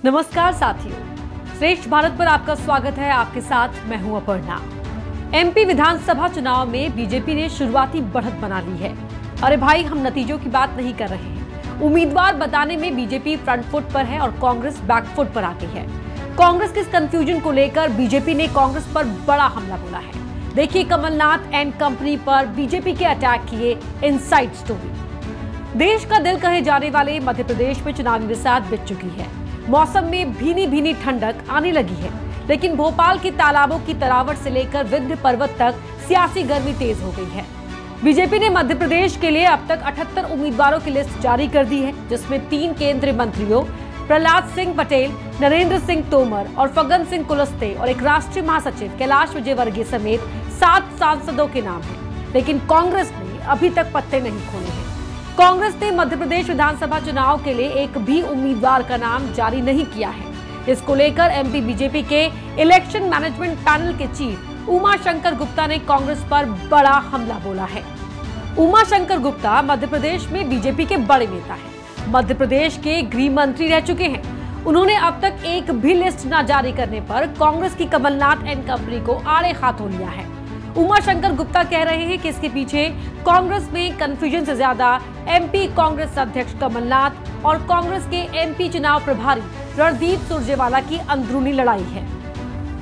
नमस्कार साथियों, श्रेष्ठ भारत पर आपका स्वागत है। आपके साथ मैं हूं अपर्णा। एमपी विधानसभा चुनाव में बीजेपी ने शुरुआती बढ़त बना ली है। अरे भाई, हम नतीजों की बात नहीं कर रहे हैं। उम्मीदवार बताने में बीजेपी फ्रंट फुट पर है और कांग्रेस बैक फुट पर आ गई है। कांग्रेस के इस कंफ्यूजन को लेकर बीजेपी ने कांग्रेस पर बड़ा हमला बोला है। देखिए कमलनाथ एंड कंपनी पर बीजेपी के अटैक किए इनसाइड स्टोरी। देश का दिल कहे जाने वाले मध्य प्रदेश में चुनावी बरसात बिछ चुकी है। मौसम में भीनी भीनी ठंडक आने लगी है, लेकिन भोपाल के तालाबों की तरावट से लेकर विंध्य पर्वत तक सियासी गर्मी तेज हो गई है। बीजेपी ने मध्य प्रदेश के लिए अब तक 78 उम्मीदवारों की लिस्ट जारी कर दी है, जिसमें 3 केंद्रीय मंत्रियों प्रहलाद सिंह पटेल, नरेंद्र सिंह तोमर और फग्गन सिंह कुलस्ते और एक राष्ट्रीय महासचिव कैलाश विजयवर्गीय समेत 7 सांसदों के नाम हैं। लेकिन कांग्रेस ने अभी तक पत्ते नहीं खोले हैं। कांग्रेस ने मध्य प्रदेश विधानसभा चुनाव के लिए एक भी उम्मीदवार का नाम जारी नहीं किया है। इसको लेकर एमपी बीजेपी के इलेक्शन मैनेजमेंट पैनल के चीफ उमा शंकर गुप्ता ने कांग्रेस पर बड़ा हमला बोला है। उमा शंकर गुप्ता मध्य प्रदेश में बीजेपी के बड़े नेता हैं। मध्य प्रदेश के गृह मंत्री रह चुके हैं। उन्होंने अब तक एक भी लिस्ट न जारी करने पर कांग्रेस की कमलनाथ एंड कंपनी को आड़े हाथों लिया है। उमा शंकर गुप्ता कह रहे हैं कि इसके पीछे कांग्रेस में कंफ्यूजन से ज्यादा एमपी कांग्रेस अध्यक्ष कमलनाथ और कांग्रेस के एमपी चुनाव प्रभारी रणदीप सुरजेवाला की अंदरूनी लड़ाई है।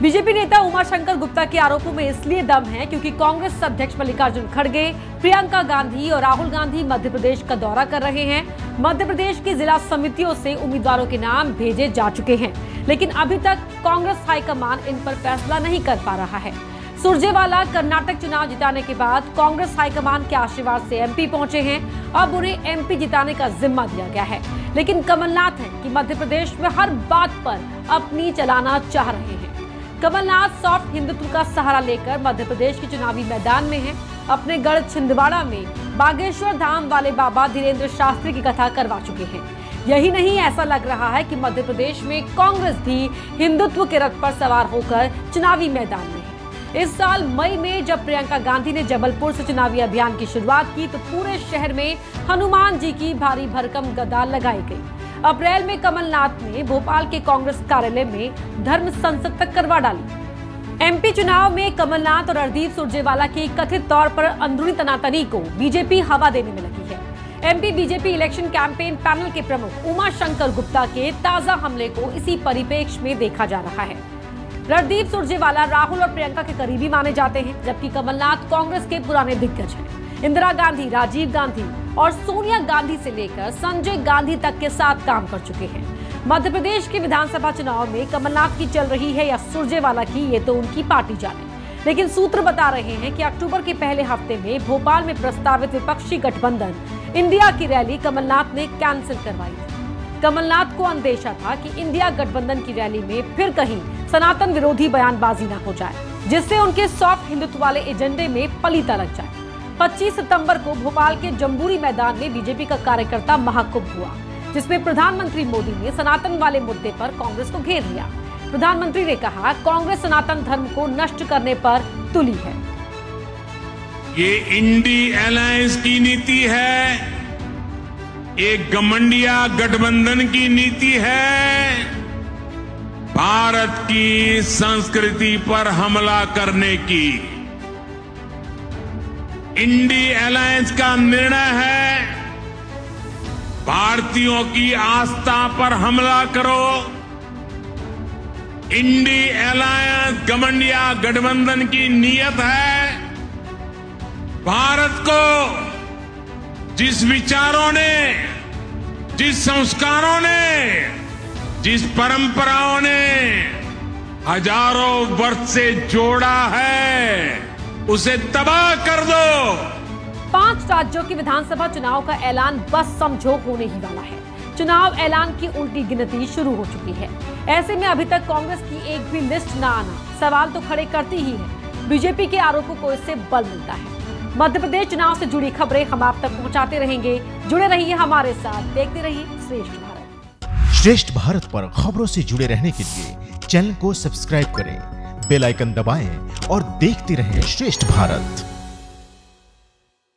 बीजेपी नेता उमा शंकर गुप्ता के आरोपों में इसलिए दम है क्योंकि कांग्रेस अध्यक्ष मल्लिकार्जुन खड़गे, प्रियंका गांधी और राहुल गांधी मध्य प्रदेश का दौरा कर रहे हैं। मध्य प्रदेश की जिला समितियों से उम्मीदवारों के नाम भेजे जा चुके हैं, लेकिन अभी तक कांग्रेस हाईकमान इन पर फैसला नहीं कर पा रहा है। सुरजेवाला कर्नाटक चुनाव जिताने के बाद कांग्रेस हाईकमान के आशीर्वाद से एमपी पहुंचे हैं। अब उन्हें एमपी जिताने का जिम्मा दिया गया है, लेकिन कमलनाथ हैं कि मध्य प्रदेश में हर बात पर अपनी चलाना चाह रहे हैं। कमलनाथ सॉफ्ट हिंदुत्व का सहारा लेकर मध्य प्रदेश के चुनावी मैदान में हैं। अपने गढ़ छिंदवाड़ा में बागेश्वर धाम वाले बाबा धीरेन्द्र शास्त्री की कथा करवा चुके हैं। यही नहीं, ऐसा लग रहा है कि मध्य प्रदेश में कांग्रेस भी हिंदुत्व के रथ पर सवार होकर चुनावी मैदान में है। इस साल मई में जब प्रियंका गांधी ने जबलपुर से चुनावी अभियान की शुरुआत की तो पूरे शहर में हनुमान जी की भारी भरकम गदा लगाई गई। अप्रैल में कमलनाथ ने भोपाल के कांग्रेस कार्यालय में धर्म संसद तक करवा डाली। एमपी चुनाव में कमलनाथ और रणदीप सुरजेवाला की कथित तौर पर अंदरूनी तनातनी को बीजेपी हवा देने में लगी है। MP BJP election campaign panel के प्रमुख उमा शंकर गुप्ता के ताजा हमले को इसी परिप्रेक्ष्य में देखा जा रहा है। रणदीप सुरजेवाला राहुल और प्रियंका के करीबी माने जाते हैं, जबकि कमलनाथ कांग्रेस के पुराने दिग्गज हैं। इंदिरा गांधी, राजीव गांधी और सोनिया गांधी से लेकर संजय गांधी तक के साथ काम कर चुके हैं। मध्य प्रदेश के विधानसभा चुनाव में कमलनाथ की चल रही है या सुरजेवाला की, ये तो उनकी पार्टी जाने। लेकिन सूत्र बता रहे हैं कि अक्टूबर के पहले हफ्ते में भोपाल में प्रस्तावित विपक्षी गठबंधन इंडिया की रैली कमलनाथ ने कैंसिल करवाई थी। कमलनाथ को अंदेशा था कि इंडिया गठबंधन की रैली में फिर कहीं सनातन विरोधी बयानबाजी न हो जाए, जिससे उनके सॉफ्ट हिंदुत्व वाले एजेंडे में पलीता लग जाए। 25 सितंबर को भोपाल के जम्बूरी मैदान में बीजेपी का कार्यकर्ता महाकुंभ हुआ, जिसमें प्रधानमंत्री मोदी ने सनातन वाले मुद्दे पर कांग्रेस को घेर लिया। प्रधानमंत्री ने कहा, कांग्रेस सनातन धर्म को नष्ट करने पर तुली है। ये इंडी अलायंस की नीति है, एक घमंडिया गठबंधन की नीति है, भारत की संस्कृति पर हमला करने की। इंडी अलायंस का निर्णय है, भारतीयों की आस्था पर हमला करो। इंडी अलायंस घमंडिया गठबंधन की नीयत है, भारत को जिस विचारों ने, जिस संस्कारों ने, जिस परंपराओं ने हजारों वर्ष से जोड़ा है, उसे तबाह कर दो। 5 राज्यों के विधानसभा चुनाव का ऐलान बस समझो होने ही वाला है। चुनाव ऐलान की उल्टी गिनती शुरू हो चुकी है। ऐसे में अभी तक कांग्रेस की एक भी लिस्ट न आना सवाल तो खड़े करती ही है। बीजेपी के आरोपों को इससे बल मिलता है। मध्य प्रदेश चुनाव से जुड़ी खबरें हम आप तक पहुंचाते रहेंगे। जुड़े रहिए हमारे साथ, देखते रहिए श्रेष्ठ भारत। श्रेष्ठ भारत पर खबरों से जुड़े रहने के लिए चैनल को सब्सक्राइब करें, बेल आइकन दबाएं और देखते रहें श्रेष्ठ भारत।